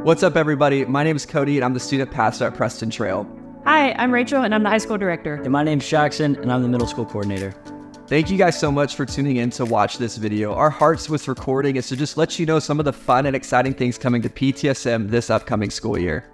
What's up, everybody? My name is Cody, and I'm the student pastor at Preston Trail. Hi, I'm Rachel, and I'm the high school director. And my name's Jackson, and I'm the middle school coordinator. Thank you guys so much for tuning in to watch this video. Our hearts with recording is to just let you know some of the fun and exciting things coming to PTSM this upcoming school year.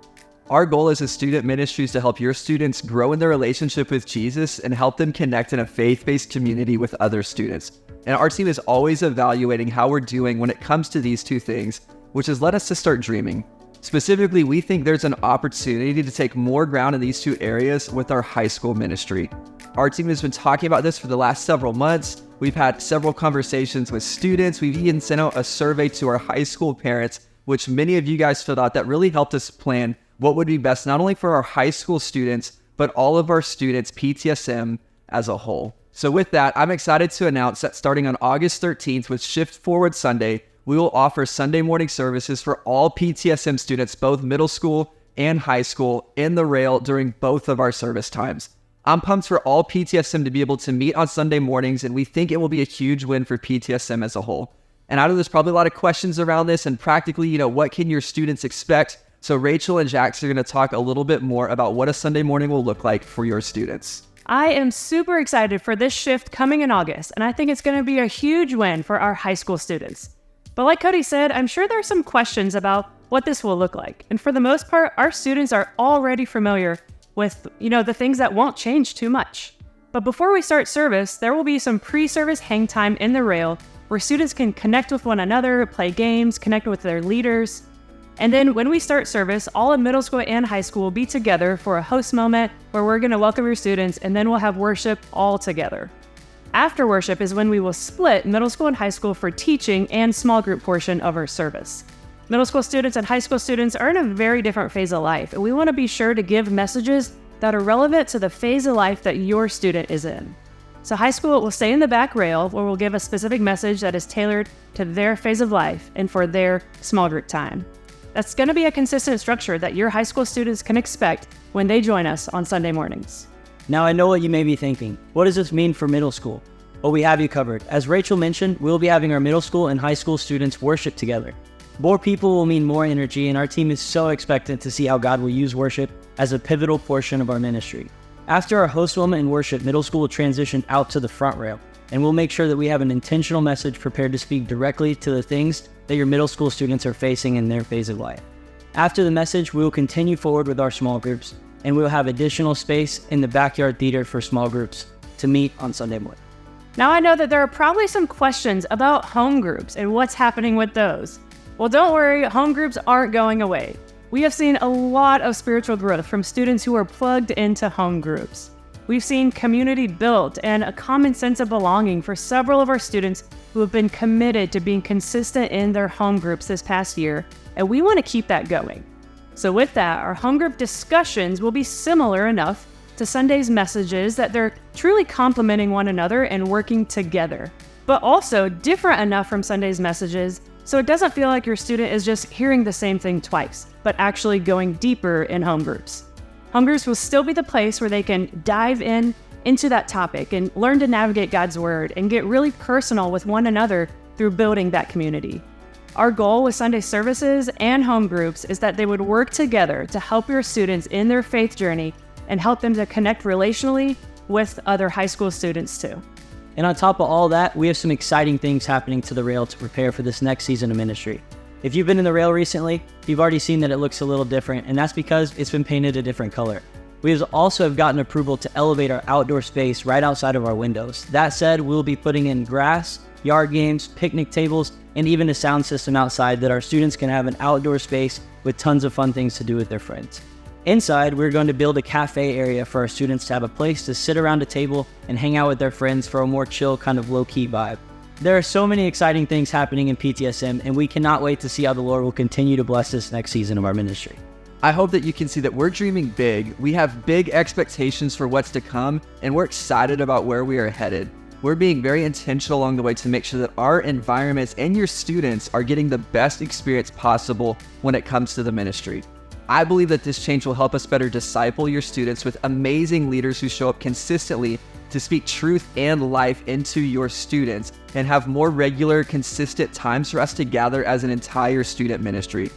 Our goal as a student ministry is to help your students grow in their relationship with Jesus and help them connect in a faith-based community with other students. And our team is always evaluating how we're doing when it comes to these two things, which has led us to start dreaming. Specifically, we think there's an opportunity to take more ground in these two areas with our high school ministry. Our team has been talking about this for the last several months. We've had several conversations with students. We've even sent out a survey to our high school parents, which many of you guys filled out, that really helped us plan what would be best, not only for our high school students, but all of our students, PTSM as a whole. So with that, I'm excited to announce that starting on August 13th with Shift Forward Sunday, we will offer Sunday morning services for all PTSM students, both middle school and high school, in the rail during both of our service times. I'm pumped for all PTSM to be able to meet on Sunday mornings, and we think it will be a huge win for PTSM as a whole. And I know there's probably a lot of questions around this, and practically, what can your students expect? So Rachel and Jax are going to talk a little bit more about what a Sunday morning will look like for your students. I am super excited for this shift coming in August, and I think it's going to be a huge win for our high school students. But like Cody said, I'm sure there are some questions about what this will look like. And for the most part, our students are already familiar with, the things that won't change too much. But before we start service, there will be some pre-service hang time in the rail where students can connect with one another, play games, connect with their leaders. And then when we start service, all of middle school and high school will be together for a host moment where we're going to welcome your students, and then we'll have worship all together. After worship is when we will split middle school and high school for teaching and small group portion of our service. Middle school students and high school students are in a very different phase of life, and we want to be sure to give messages that are relevant to the phase of life that your student is in. So high school will stay in the back rail, where we'll give a specific message that is tailored to their phase of life and for their small group time. That's going to be a consistent structure that your high school students can expect when they join us on Sunday mornings. Now I know what you may be thinking. What does this mean for middle school? Well, we have you covered. As Rachel mentioned, we'll be having our middle school and high school students worship together. More people will mean more energy, and our team is so expectant to see how God will use worship as a pivotal portion of our ministry. After our host moment in worship, middle school will transition out to the front rail, and we'll make sure that we have an intentional message prepared to speak directly to the things that your middle school students are facing in their phase of life. After the message, we will continue forward with our small groups, and we'll have additional space in the backyard theater for small groups to meet on Sunday morning. Now I know that there are probably some questions about home groups and what's happening with those. Well, don't worry, home groups aren't going away. We have seen a lot of spiritual growth from students who are plugged into home groups. We've seen community built and a common sense of belonging for several of our students who have been committed to being consistent in their home groups this past year, and we want to keep that going. So with that, our home group discussions will be similar enough to Sunday's messages that they're truly complementing one another and working together, but also different enough from Sunday's messages so it doesn't feel like your student is just hearing the same thing twice, but actually going deeper in home groups. Home groups will still be the place where they can dive into that topic and learn to navigate God's word and get really personal with one another through building that community. Our goal with Sunday services and home groups is that they would work together to help your students in their faith journey and help them to connect relationally with other high school students too. And on top of all that, we have some exciting things happening to the rail to prepare for this next season of ministry. If you've been in the rail recently, you've already seen that it looks a little different, and that's because it's been painted a different color. We also have gotten approval to elevate our outdoor space right outside of our windows. That said, we'll be putting in grass, yard games, picnic tables, and even a sound system outside that our students can have an outdoor space with tons of fun things to do with their friends. Inside, we're going to build a cafe area for our students to have a place to sit around a table and hang out with their friends for a more chill, kind of low-key vibe. There are so many exciting things happening in PTSM, and we cannot wait to see how the Lord will continue to bless this next season of our ministry. I hope that you can see that we're dreaming big. We have big expectations for what's to come, and we're excited about where we are headed. We're being very intentional along the way to make sure that our environments and your students are getting the best experience possible when it comes to the ministry. I believe that this change will help us better disciple your students with amazing leaders who show up consistently to speak truth and life into your students and have more regular, consistent times for us to gather as an entire student ministry.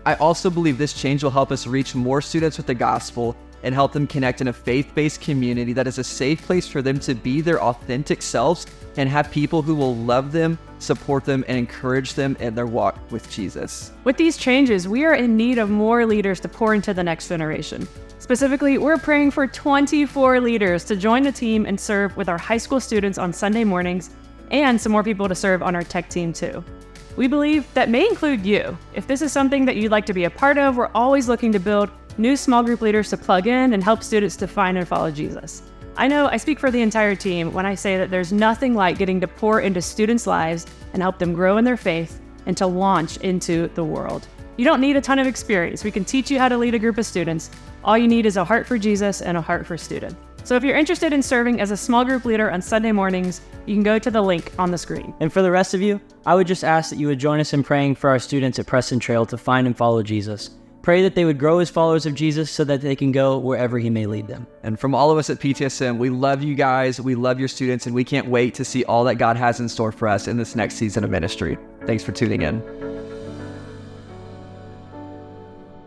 I also believe this change will help us reach more students with the gospel and help them connect in a faith-based community that is a safe place for them to be their authentic selves and have people who will love them, support them, and encourage them in their walk with Jesus. With these changes, we are in need of more leaders to pour into the next generation. Specifically, we're praying for 24 leaders to join the team and serve with our high school students on Sunday mornings, and some more people to serve on our tech team too. We believe that may include you. If this is something that you'd like to be a part of, we're always looking to build new small group leaders to plug in and help students to find and follow Jesus. I know I speak for the entire team when I say that there's nothing like getting to pour into students' lives and help them grow in their faith and to launch into the world. You don't need a ton of experience. We can teach you how to lead a group of students. All you need is a heart for Jesus and a heart for students. So if you're interested in serving as a small group leader on Sunday mornings, you can go to the link on the screen. And for the rest of you, I would just ask that you would join us in praying for our students at Preston Trail to find and follow Jesus. Pray that they would grow as followers of Jesus so that they can go wherever he may lead them. And from all of us at PTSM, we love you guys, we love your students, and we can't wait to see all that God has in store for us in this next season of ministry. Thanks for tuning in.